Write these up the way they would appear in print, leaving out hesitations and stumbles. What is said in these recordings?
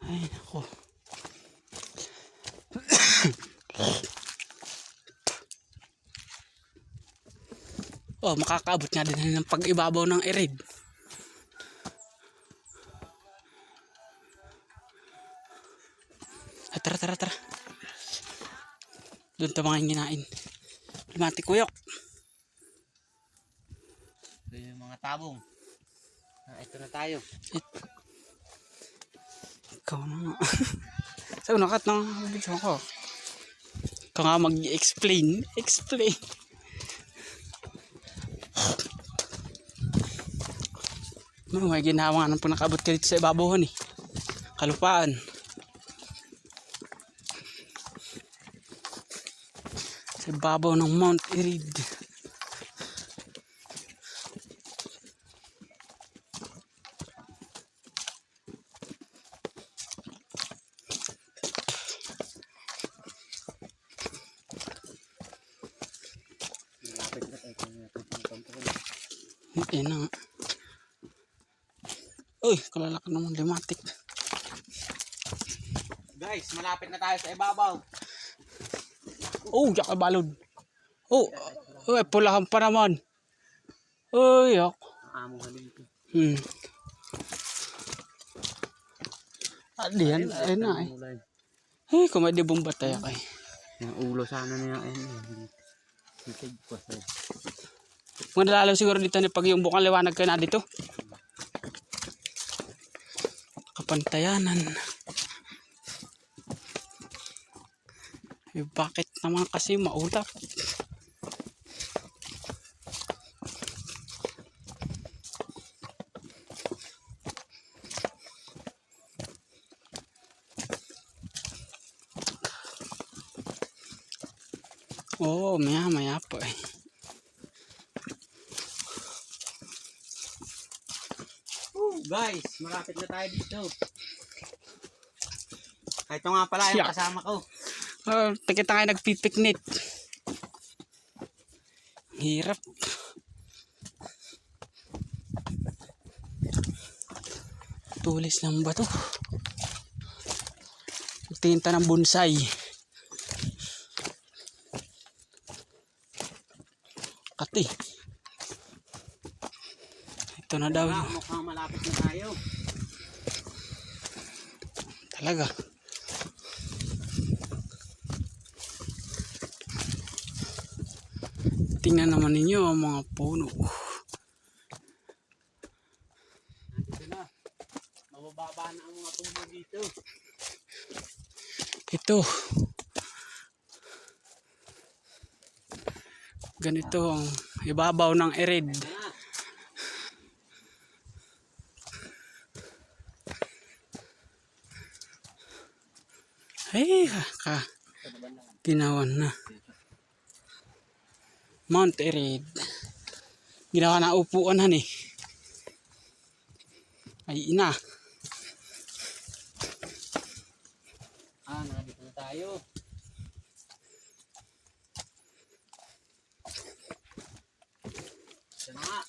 Ay, nako. Oh, makakaabot nga din ng pag-ibabaw ng erid. Ay, tara, tara, tara. Doon ito mga hinginain. Lumati kuyok. Ito yung mga tabong. Ito na tayo. Ikaw na nga. Sa unakat ng video ko. Ikaw nga mag-explain. Explain. May ginawa nga ng panakabot ka dito sa ibabawan eh. Kalupaan. Sa ibabaw ng Mount Erid. Ayan na nga. Uy, kalalaki naman limatik. Guys, malapit na tayo sa ibabaw. Oh, yak balod. Oh, uy, pulahan pa naman. Uy, yak. Ang among halito. Diyan, ayun na eh. Hey, kumadi bomba tayo kay. Yung ulo sana niya ayun. Sitig ko sa. Mga dalalaw siguro dito ni pag yung bukang liwanag kayo na dito. Kapantayanan. Eh, bakit naman kasi maulap? Oo, maya pa eh. Guys, malapit na tayo dito. Ito nga pala yung kasama ko. Kita kayo nagpipiknik. Hirap. Tulis ng bato. Tinta ng bonsai. Kati. Ito na daw yun. Mukhang malapit na tayo. Talaga. Tingnan naman ninyo ang mga puno. Dito na. Mabababa na ang mga puno dito. Ito. Ganito ang ibabaw ng erid. Ay, ginawan na. Mount Erid. Ginawa na upuan han eh. Ay, ina. Nandito na tayo. Ito na nga.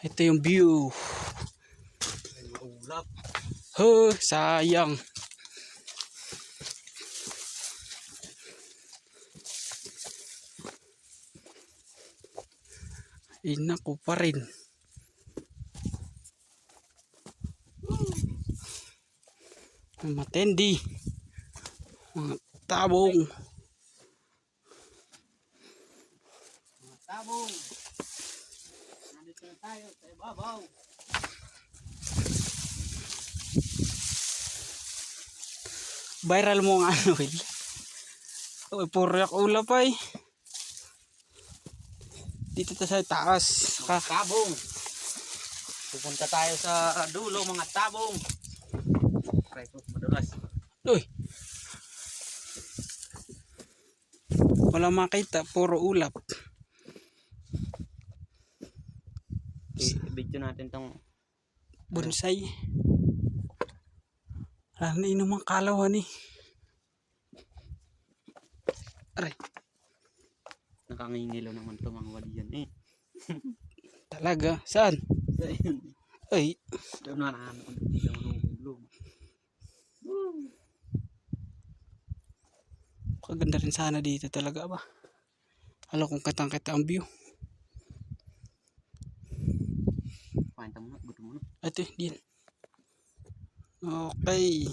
Ito yung view. Ay, maulap. Oh, sayang. Ina ko pa rin. Matendi. Mga tabong. Mga tabong. Nandito na tayo sa ibabaw. Viral mo nga ano, Will. Uy, puro yak ulap ay. Dito ta sa taas. Mga tabong. Pupunta tayo sa dulo, mga tabong. Try ko madulas. Uy. Wala makita, puro ulap. I-video natin tong Bonsai. Wala na inumang kalawan eh. Aray. Nakangingilo naman to mga waliyan eh. Talaga? Saan? Ay, Doon na naman kung hindi ka manubog. kaganda rin sana dito talaga ba. Alam kung kitang-kita ang view. Pahinta mo na, gutom mo na. Ito, din. Okay.